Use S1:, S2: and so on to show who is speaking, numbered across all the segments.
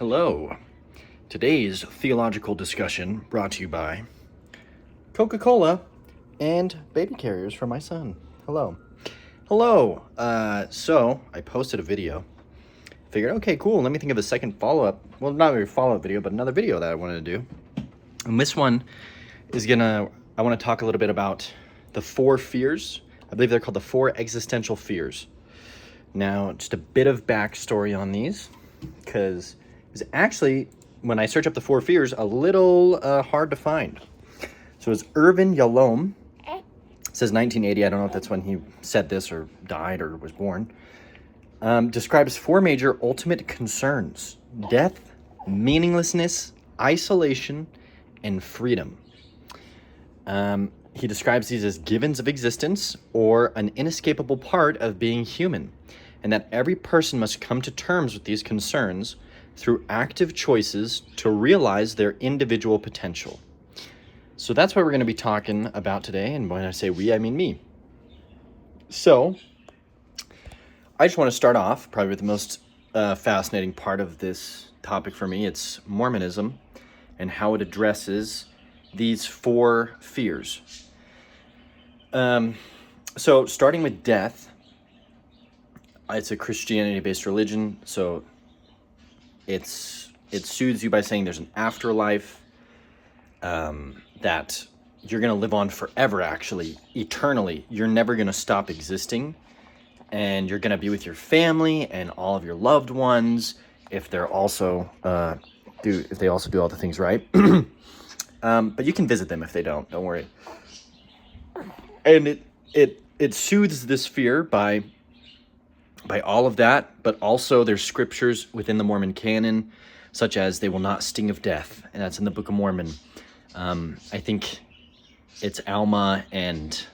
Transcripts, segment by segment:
S1: Hello. Today's theological discussion brought to you by Coca-Cola and baby carriers for my son. Hello. So I posted a video. Figured, okay, cool. Let me think of a second follow-up. Well, not a follow-up video, but another video that I wanted to do. And this one is I want to talk a little bit about the 4 fears. I believe they're called the 4 existential fears. Now, just a bit of backstory on these, because it was actually, when I search up the 4 fears, a little hard to find. So it's Irvin Yalom. It says 1980. I don't know if that's when he said this or died or was born. Describes 4 major ultimate concerns: death, meaninglessness, isolation, and freedom. He describes these as givens of existence, or an inescapable part of being human, and that every person must come to terms with these concerns through active choices to realize their individual potential. So that's what we're going to be talking about today, and when I say we, I mean me. So I just want to start off probably with the most fascinating part of this topic for me. It's Mormonism and how it addresses these 4 fears. So starting with death, it's a Christianity-based religion, so it soothes you by saying there's an afterlife, that you're going to live on forever, actually, eternally. You're never going to stop existing, and you're going to be with your family and all of your loved ones if they also do all the things right. But you can visit them if they don't worry. And it soothes this fear by all of that, but also there's scriptures within the Mormon canon, such as they will not sting of death, and that's in the Book of Mormon. I think it's Alma and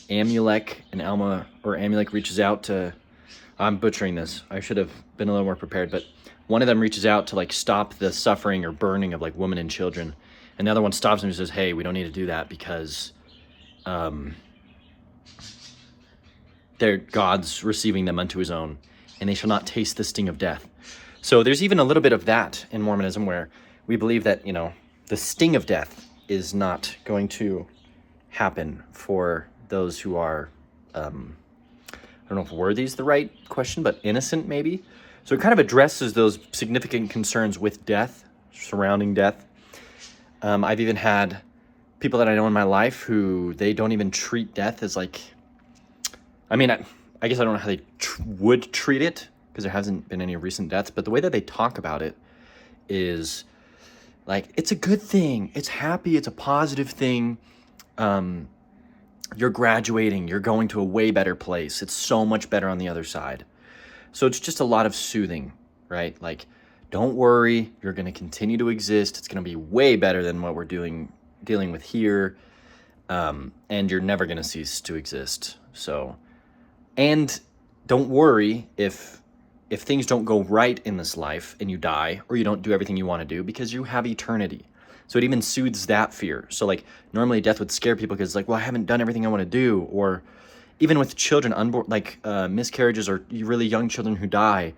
S1: Amulek, and Amulek reaches out to, I'm butchering this, I should have been a little more prepared, but one of them reaches out to stop the suffering or burning of women and children, and the other one stops him and says, hey, we don't need to do that because they're God's receiving them unto his own, and they shall not taste the sting of death. So there's even a little bit of that in Mormonism, where we believe that, the sting of death is not going to happen for those who are, I don't know if worthy is the right question, but innocent maybe. So it kind of addresses those significant concerns with death, surrounding death. I've even had people that I know in my life who they don't even treat death as I guess I don't know how they would treat it, because there hasn't been any recent deaths, but the way that they talk about it is it's a good thing, it's happy, it's a positive thing. You're graduating, you're going to a way better place, it's so much better on the other side. So it's just a lot of soothing, right? Don't worry, you're going to continue to exist, it's going to be way better than what we're dealing with here, and you're never going to cease to exist. So, and don't worry if things don't go right in this life and you die, or you don't do everything you want to do, because you have eternity. So it even soothes that fear. So normally death would scare people because well, I haven't done everything I want to do. Or even with children, unborn, miscarriages or really young children who die,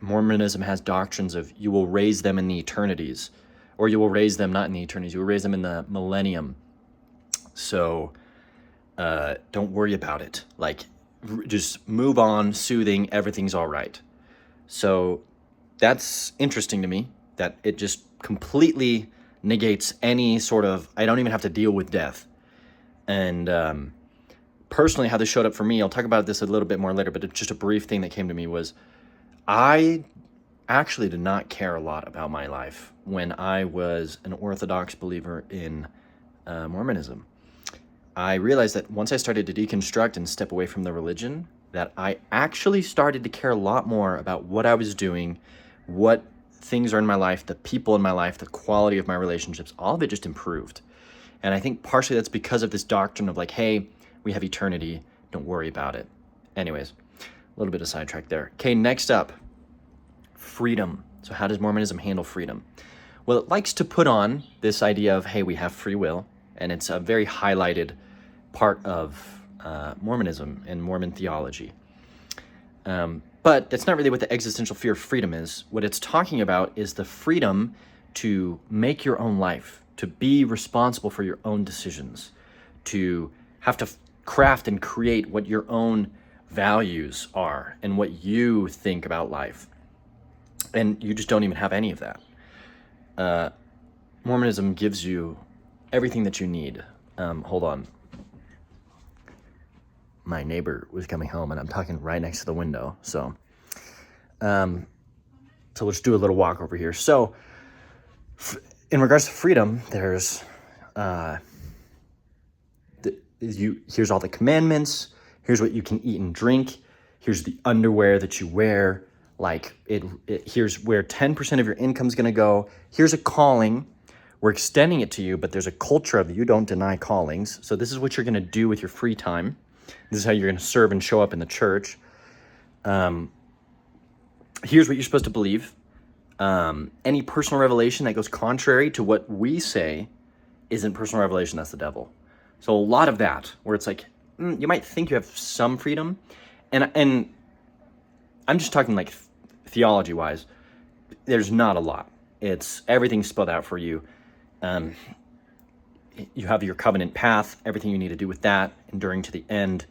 S1: Mormonism has doctrines of you will raise them in the eternities, or you will raise them not in the eternities, you will raise them in the millennium. So don't worry about it. Just move on, soothing, everything's all right. So that's interesting to me, that it just completely negates any sort of, I don't even have to deal with death. And personally, how this showed up for me, I'll talk about this a little bit more later, but just a brief thing that came to me was, I actually did not care a lot about my life when I was an Orthodox believer in Mormonism. I realized that once I started to deconstruct and step away from the religion, that I actually started to care a lot more about what I was doing, what things are in my life, the people in my life, the quality of my relationships. All of it just improved. And I think partially that's because of this doctrine of hey, we have eternity, don't worry about it. Anyways, a little bit of sidetrack there. Okay, next up, freedom. So how does Mormonism handle freedom? Well, it likes to put on this idea of, hey, we have free will, and it's a very highlighted part of Mormonism and Mormon theology. But that's not really what the existential fear of freedom is. What it's talking about is the freedom to make your own life, to be responsible for your own decisions, to have to craft and create what your own values are and what you think about life. And you just don't even have any of that. Mormonism gives you everything that you need. Hold on. My neighbor was coming home and I'm talking right next to the window. So we'll just do a little walk over here. So in regards to freedom, there's here's all the commandments. Here's what you can eat and drink. Here's the underwear that you wear. Like here's where 10% of your income is going to go. Here's a calling. We're extending it to you, but there's a culture of you don't deny callings. So this is what you're going to do with your free time. This is how you're going to serve and show up in the church. Here's what you're supposed to believe. Any personal revelation that goes contrary to what we say isn't personal revelation, that's the devil. So a lot of that, where it's like, you might think you have some freedom, and I'm just talking like theology-wise, there's not a lot. It's everything's spelled out for you. You have your covenant path, everything you need to do with that, enduring to the end,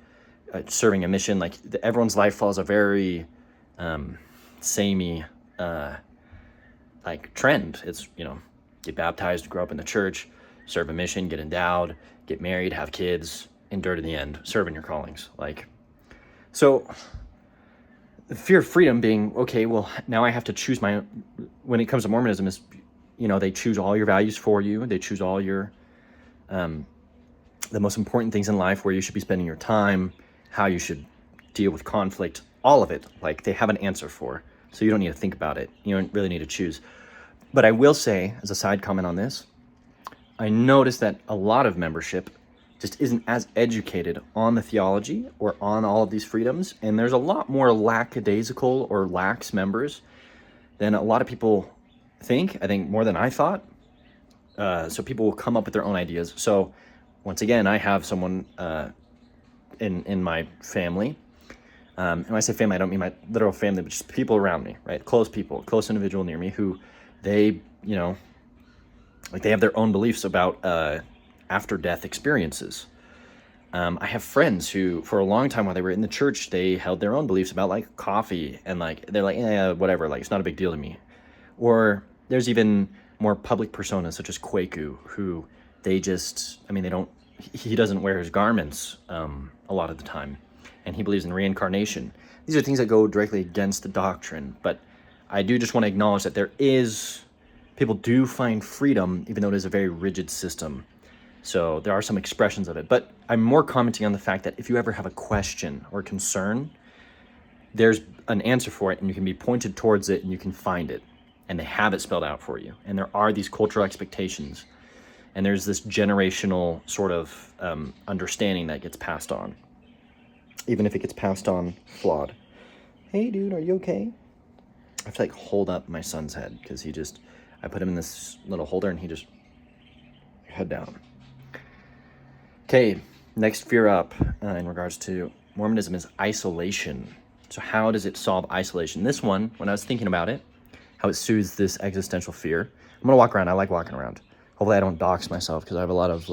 S1: serving a mission. Like everyone's life follows a very samey like trend. It's, get baptized, grow up in the church, serve a mission, get endowed, get married, have kids, endure to the end, serve in your callings. So the fear of freedom being, okay, well, now I have to choose when it comes to Mormonism is, they choose all your values for you. They choose all your, the most important things in life, where you should be spending your time, how you should deal with conflict, all of it. Like they have an answer for, so you don't need to think about it. You don't really need to choose. But I will say, as a side comment on this, I noticed that a lot of membership just isn't as educated on the theology or on all of these freedoms. And there's a lot more lackadaisical or lax members than a lot of people think. I think more than I thought. So people will come up with their own ideas. So once again, I have someone in my family. And when I say family, I don't mean my literal family, but just people around me, right? Close people, close individual near me who they, they have their own beliefs about after-death experiences. I have friends who, for a long time while they were in the church, they held their own beliefs about like coffee, and they're like, yeah, whatever, like it's not a big deal to me. Or there's even more public personas such as Kwaku, who they just, he doesn't wear his garments a lot of the time, and he believes in reincarnation. These are things that go directly against the doctrine, but I do just want to acknowledge that people do find freedom, even though it is a very rigid system. So there are some expressions of it, but I'm more commenting on the fact that if you ever have a question or concern, there's an answer for it, and you can be pointed towards it and you can find it, and they have it spelled out for you. And there are these cultural expectations, and there's this generational sort of understanding that gets passed on, even if it gets passed on flawed. Hey dude, are you okay? I have to hold up my son's head because I put him in this little holder and he just head down. Okay, next fear up in regards to Mormonism is isolation. So how does it solve isolation? This one, when I was thinking about it, how it soothes this existential fear. I'm going to walk around. I like walking around. Hopefully I don't dox myself because I have a lot of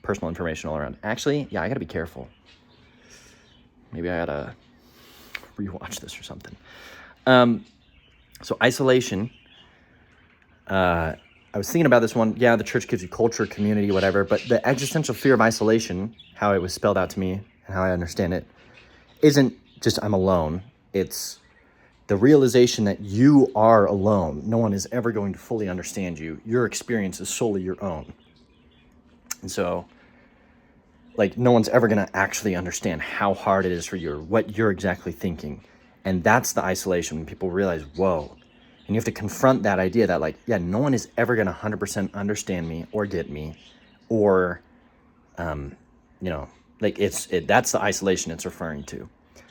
S1: personal information all around. Actually, yeah, I got to be careful. Maybe I got to rewatch this or something. So isolation, I was thinking about this one. Yeah, the church gives you culture, community, whatever, but the existential fear of isolation, how it was spelled out to me and how I understand it, isn't just I'm alone. It's the realization that you are alone. No one is ever going to fully understand you. Your experience is solely your own. And so, no one's ever going to actually understand how hard it is for you or what you're exactly thinking. And that's the isolation, when people realize, whoa. And you have to confront that idea that, no one is ever going to 100% understand me or get me, or, that's the isolation it's referring to.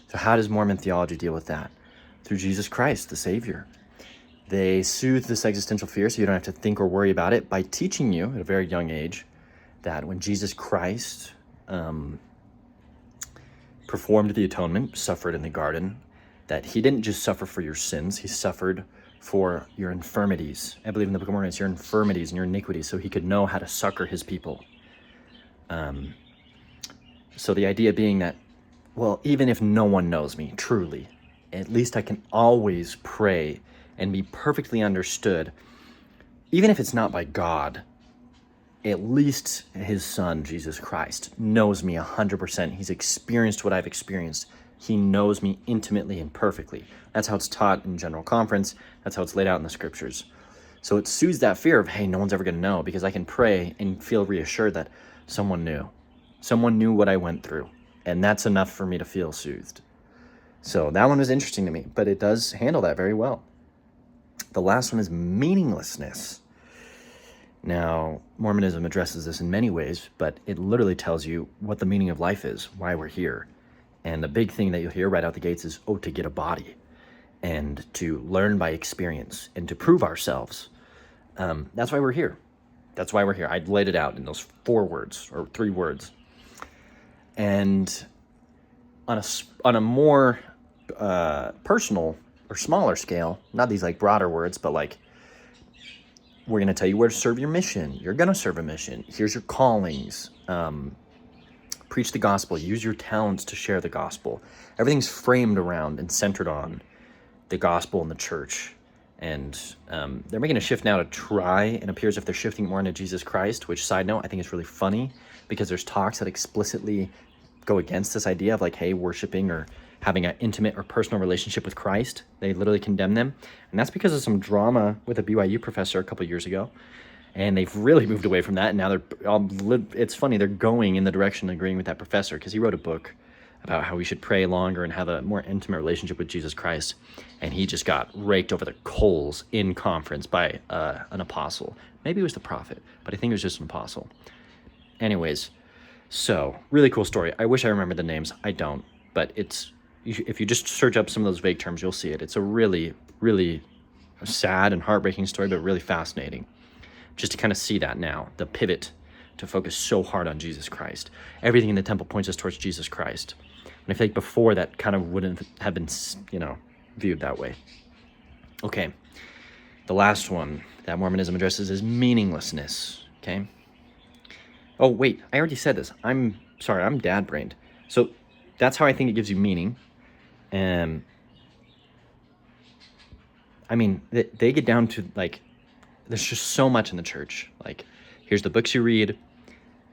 S1: So how does Mormon theology deal with that? Through Jesus Christ, the Savior. They soothe this existential fear so you don't have to think or worry about it by teaching you at a very young age that when Jesus Christ performed the atonement, suffered in the garden, that he didn't just suffer for your sins, he suffered for your infirmities. I believe in the Book of Mormon, it's your infirmities and your iniquities, so he could know how to succor his people. So the idea being that, well, even if no one knows me, truly, at least I can always pray and be perfectly understood, even if it's not by God. At least his son, Jesus Christ, knows me 100%. He's experienced what I've experienced. He knows me intimately and perfectly. That's how it's taught in general conference. That's how it's laid out in the scriptures. So it soothes that fear of, hey, no one's ever going to know, because I can pray and feel reassured that someone knew. Someone knew what I went through, and that's enough for me to feel soothed. So that one was interesting to me, but it does handle that very well. The last one is meaninglessness. Now, Mormonism addresses this in many ways, but it literally tells you what the meaning of life is, why we're here. And the big thing that you'll hear right out the gates is, to get a body and to learn by experience and to prove ourselves. That's why we're here. That's why we're here. I laid it out in those 4 words or 3 words. And on a more personal or smaller scale, not these like broader words, but like, we're going to tell you where to serve your mission. You're going to serve a mission. Here's your callings. Preach the gospel. Use your talents to share the gospel. Everything's framed around and centered on the gospel and the church. And they're making a shift now to try, and appears if they're shifting more into Jesus Christ, which, side note, I think is really funny, because there's talks that explicitly go against this idea of like, hey, worshiping or having an intimate or personal relationship with Christ. They literally condemn them. And that's because of some drama with a BYU professor a couple years ago. And they've really moved away from that. And now it's funny, they're going in the direction of agreeing with that professor, because he wrote a book about how we should pray longer and have a more intimate relationship with Jesus Christ. And he just got raked over the coals in conference by an apostle. Maybe it was the prophet, but I think it was just an apostle. Anyways, so really cool story. I wish I remembered the names. I don't, but if you just search up some of those vague terms, you'll see it. It's a really, really sad and heartbreaking story, but really fascinating. Just to kind of see that now, the pivot to focus so hard on Jesus Christ. Everything in the temple points us towards Jesus Christ. And I feel like before that kind of wouldn't have been, viewed that way. Okay, the last one that Mormonism addresses is meaninglessness, okay? Oh, wait, I already said this. I'm sorry, I'm dad-brained. So that's how I think it gives you meaning. I mean, they get down to, like, there's just so much in the church. Like, here's the books you read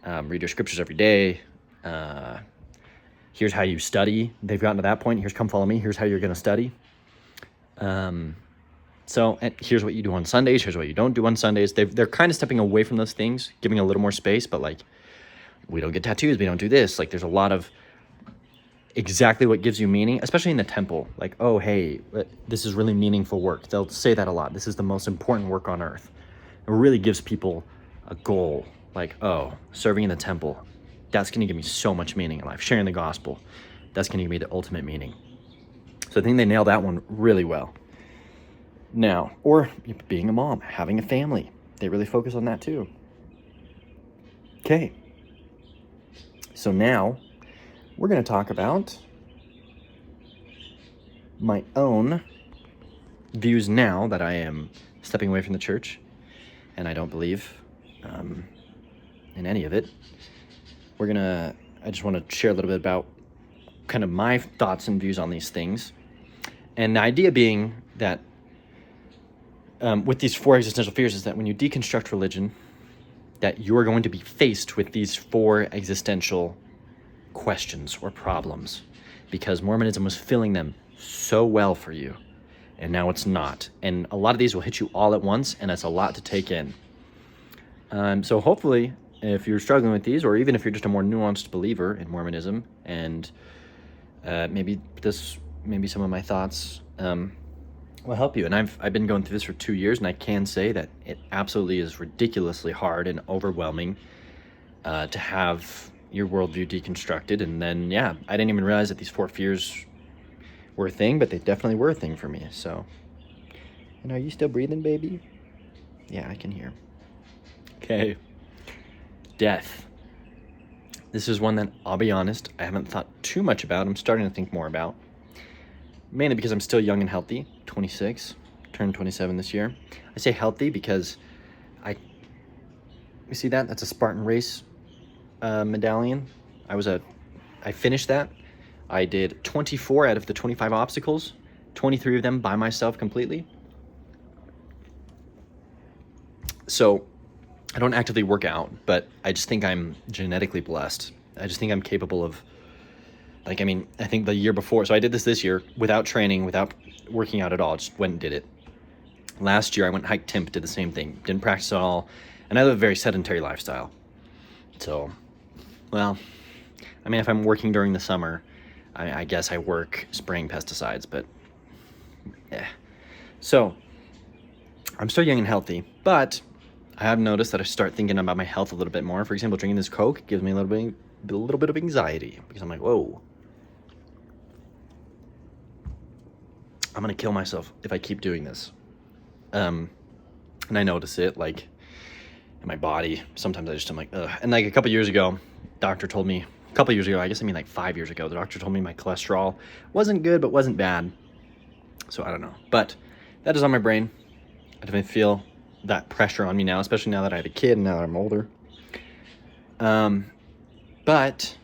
S1: your scriptures every day. Here's how you study. They've gotten to that point. Here's come follow me. Here's how you're going to study. And here's what you do on Sundays. Here's what you don't do on Sundays. They're kind of stepping away from those things, giving a little more space, but like, we don't get tattoos. We don't do this. Like, there's a lot of exactly what gives you meaning, especially in the temple. Like, oh, hey, this is really meaningful work. They'll say that a lot. This is the most important work on earth. It really gives people a goal. Like, oh, serving in the temple, that's going to give me so much meaning in life. Sharing the gospel, that's going to give me the ultimate meaning. So I think they nail that one really well. Now, or being a mom, having a family, they really focus on that too. Okay. So now we're going to talk about my own views now that I am stepping away from the church and I don't believe in any of it. I just want to share a little bit about kind of my thoughts and views on these things. And the idea being that with these 4 existential fears is that when you deconstruct religion, that you're going to be faced with these 4 existential questions or problems, because Mormonism was filling them so well for you, and now it's not. And a lot of these will hit you all at once, and it's a lot to take in. So hopefully, if you're struggling with these, or even if you're just a more nuanced believer in Mormonism, and maybe some of my thoughts will help you. And I've been going through this for 2 years, and I can say that it absolutely is ridiculously hard and overwhelming to have your worldview deconstructed. And then, I didn't even realize that these 4 fears were a thing, but they definitely were a thing for me. So, and are you still breathing, baby? Yeah, I can hear. Okay. Death. This is one that, I'll be honest, I haven't thought too much about. I'm starting to think more about. Mainly because I'm still young and healthy, 26, turned 27 this year. I say healthy because you see that? That's a Spartan race medallion. I finished that. I did 24 out of the 25 obstacles, 23 of them by myself completely. So I don't actively work out, but I just think I'm genetically blessed. I just think I'm capable of, I think the year before, so I did this year without training, without working out at all, just went and did it. Last year I went and hiked Timp, did the same thing, didn't practice at all, and I live a very sedentary lifestyle. So, well, if I'm working during the summer, I guess I work spraying pesticides, but yeah. So, I'm still young and healthy, but I have noticed that I start thinking about my health a little bit more. For example, drinking this Coke gives me a little bit of anxiety because I'm like, whoa, I'm gonna kill myself if I keep doing this. And I notice it like in my body. Sometimes I'm like, ugh. And like a couple years ago, I guess 5 years ago, the doctor told me my cholesterol wasn't good, but wasn't bad. So I don't know, but that is on my brain. I definitely feel that pressure on me now, especially now that I have a kid and now that I'm older. But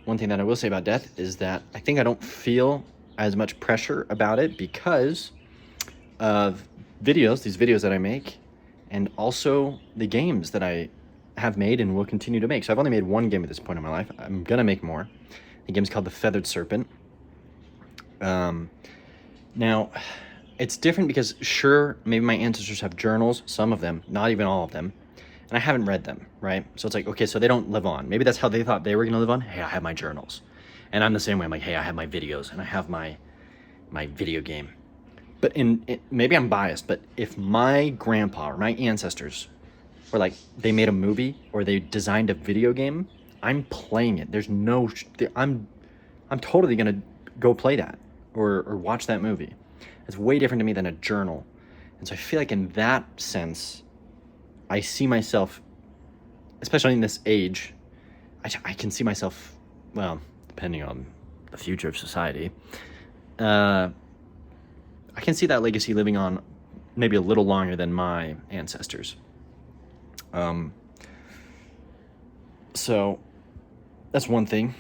S1: one thing that I will say about death is that I think I don't feel as much pressure about it because of these videos that I make, and also the games that I have made and will continue to make. So I've only made one game at this point in my life. I'm gonna make more. The game's called The Feathered Serpent. Now, it's different because sure, maybe my ancestors have journals, some of them, not even all of them, and I haven't read them, right? So it's like, okay, so they don't live on. Maybe that's how they thought they were gonna live on. Hey, I have my journals. And I'm the same way. I'm like, hey, I have my videos and I have my video game. But maybe I'm biased, but if my grandpa or my ancestors were like, they made a movie or they designed a video game, I'm playing it. I'm totally gonna go play that or watch that movie. It's way different to me than a journal. And so I feel like in that sense, I see myself, especially in this age, I can see myself, well, depending on the future of society, I can see that legacy living on maybe a little longer than my ancestors. So that's one thing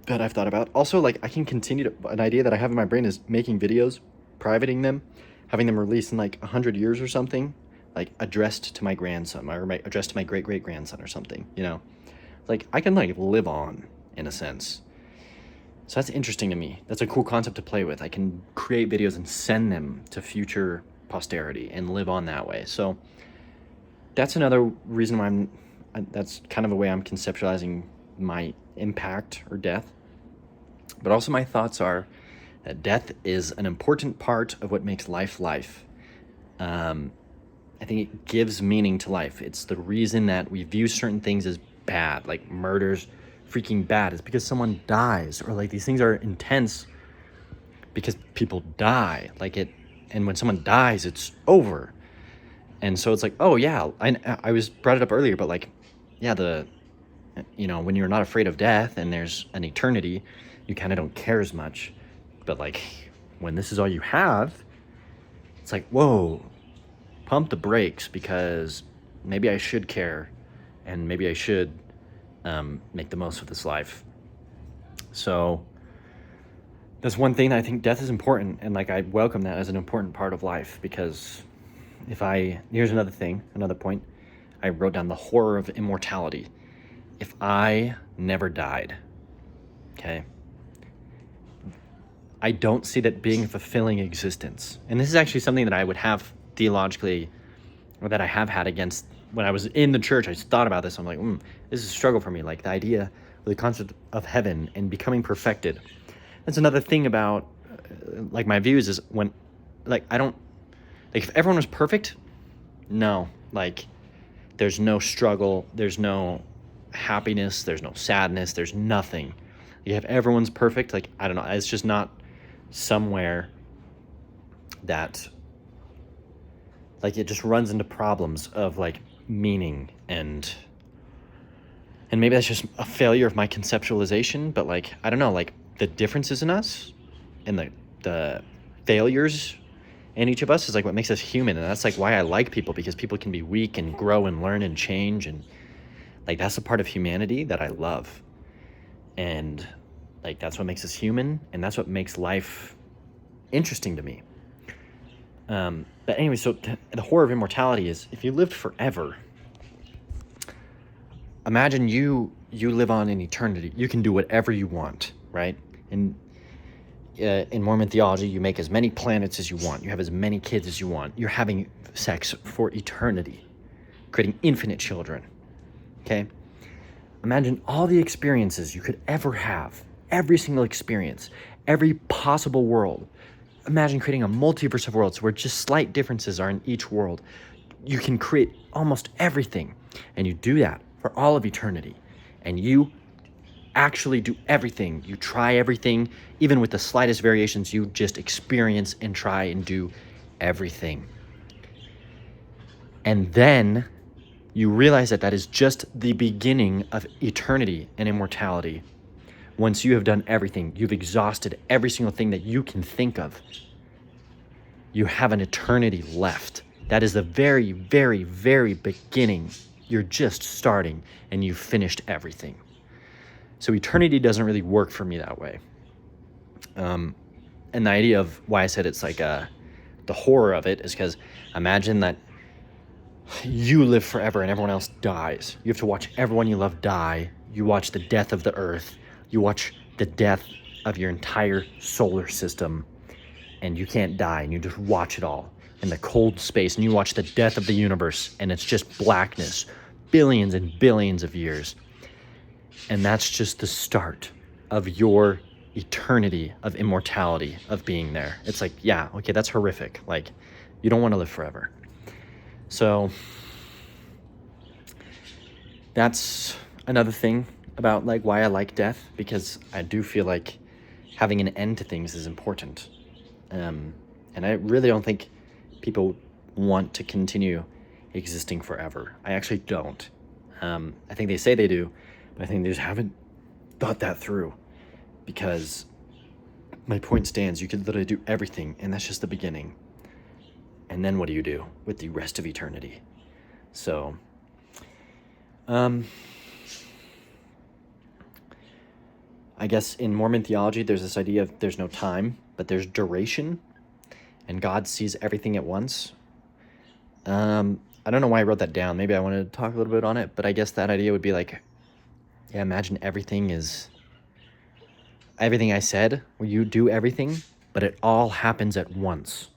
S1: that I've thought about. Also, like, I can continue an idea that I have in my brain is making videos, privating them, having them released in like 100 years or something, like addressed to my grandson or addressed to my great-great-grandson or something, Like, I can like live on in a sense. So that's interesting to me. That's a cool concept to play with. I can create videos and send them to future posterity and live on that way. So that's another reason why that's kind of a way I'm conceptualizing my impact or death. But also my thoughts are that death is an important part of what makes life life. I think it gives meaning to life. It's the reason that we view certain things as bad, like murder's freaking bad. It's because someone dies, or like these things are intense because people die. And when someone dies, it's over. And so it's like, oh yeah, I was brought it up earlier, but like, yeah, when you're not afraid of death and there's an eternity, you kind of don't care as much. But like, when this is all you have, it's like, whoa, pump the brakes, because maybe I should care, and maybe I should make the most of this life. So that's one thing that I think death is important, and like I welcome that as an important part of life, because here's another point, I wrote down the horror of immortality. If I never died, okay, I don't see that being a fulfilling existence. And this is actually something that I would have theologically, or that I have had against, when I was in the church, I just thought about this. I'm like, this is a struggle for me. Like the idea, the concept of heaven and becoming perfected. That's another thing about like my views is when, like, I don't, like, if everyone was perfect, no, like there's no struggle, there's no happiness, there's no sadness, there's nothing. If everyone's perfect, like, I don't know, it's just not somewhere that, like, it just runs into problems of like meaning and And maybe that's just a failure of my conceptualization, but like, I don't know, like the differences in us and the failures in each of us is like what makes us human. And that's like why I like people, because people can be weak and grow and learn and change. And like, that's a part of humanity that I love. And like, that's what makes us human. And that's what makes life interesting to me. But anyway, so the horror of immortality is if you lived forever, imagine you live on in eternity. You can do whatever you want, right? And in Mormon theology, you make as many planets as you want. You have as many kids as you want. You're having sex for eternity, creating infinite children, okay? Imagine all the experiences you could ever have, every single experience, every possible world. Imagine creating a multiverse of worlds where just slight differences are in each world. You can create almost everything, and you do that for all of eternity, and you actually do everything. You try everything, even with the slightest variations. You just experience and try and do everything. And then you realize that that is just the beginning of eternity and immortality. Once you have done everything, you've exhausted every single thing that you can think of, you have an eternity left. That is the very, very, very beginning. You're just starting and you've finished everything. So eternity doesn't really work for me that way. And the idea of why I said it's like the horror of it is because imagine that you live forever and everyone else dies. You have to watch everyone you love die. You watch the death of the earth. You watch the death of your entire solar system, and you can't die, and you just watch it all in the cold space, and you watch the death of the universe, and it's just blackness, billions and billions of years. And that's just the start of your eternity of immortality, of being there. It's like, yeah, okay, that's horrific. Like, you don't want to live forever. So that's another thing about like why I like death, because I do feel like having an end to things is important. And I really don't think people want to continue existing forever. I actually don't. I think they say they do, but I think they just haven't thought that through, because my point stands. You could literally do everything, and that's just the beginning. And then what do you do with the rest of eternity? So, I guess in Mormon theology, there's this idea of there's no time, but there's duration, and God sees everything at once. I don't know why I wrote that down. Maybe I wanted to talk a little bit on it, but I guess that idea would be like, yeah, imagine everything I said, where you do everything, but it all happens at once.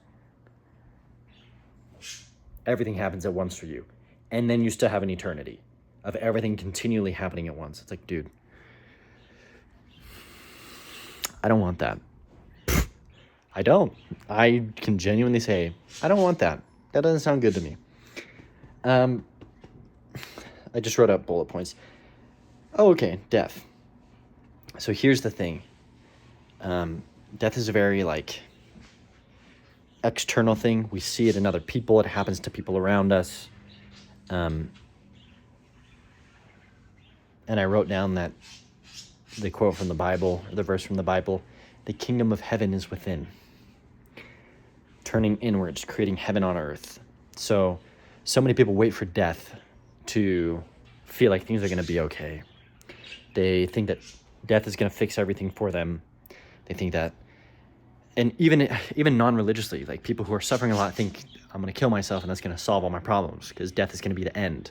S1: Everything happens at once for you. And then you still have an eternity of everything continually happening at once. It's like, dude, I don't want that. I don't. I can genuinely say, I don't want that. That doesn't sound good to me. I just wrote up bullet points. Oh, okay, death. So here's the thing. Death is a very, like, external thing. We see it in other people. It happens to people around us. And I wrote down that the quote from the Bible, or the verse from the Bible, the kingdom of heaven is within. Turning inwards, creating heaven on earth. So many people wait for death to feel like things are going to be okay. They think that death is going to fix everything for them. They think that, and even non-religiously, like people who are suffering a lot think, I'm going to kill myself and that's going to solve all my problems because death is going to be the end.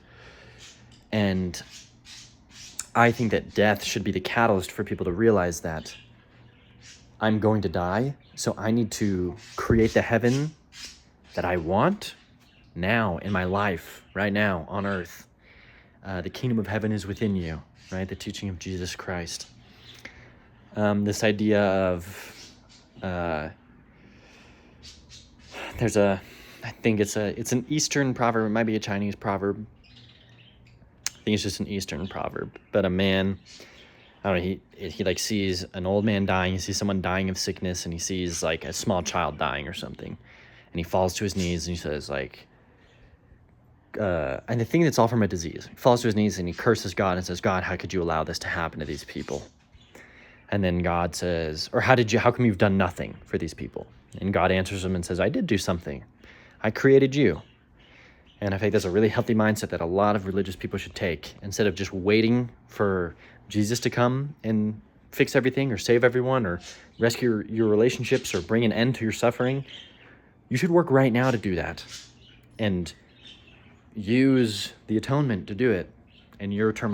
S1: And I think that death should be the catalyst for people to realize that I'm going to die, so I need to create the heaven that I want now in my life, right now on earth. The kingdom of heaven is within you, right? The teaching of Jesus Christ. This idea of, I think it's an Eastern proverb. It might be a Chinese proverb. I think it's just an Eastern proverb. But a man, I don't know, he like sees an old man dying. He sees someone dying of sickness, and he sees like a small child dying or something. And he falls to his knees and he says like, and the thing that's all from a disease. He falls to his knees and he curses God and says, God, how could you allow this to happen to these people? And then God says, or how come you've done nothing for these people? And God answers him and says, I did do something. I created you. And I think that's a really healthy mindset that a lot of religious people should take. Instead of just waiting for Jesus to come and fix everything or save everyone or rescue your relationships or bring an end to your suffering, you should work right now to do that and use the atonement to do it. And your term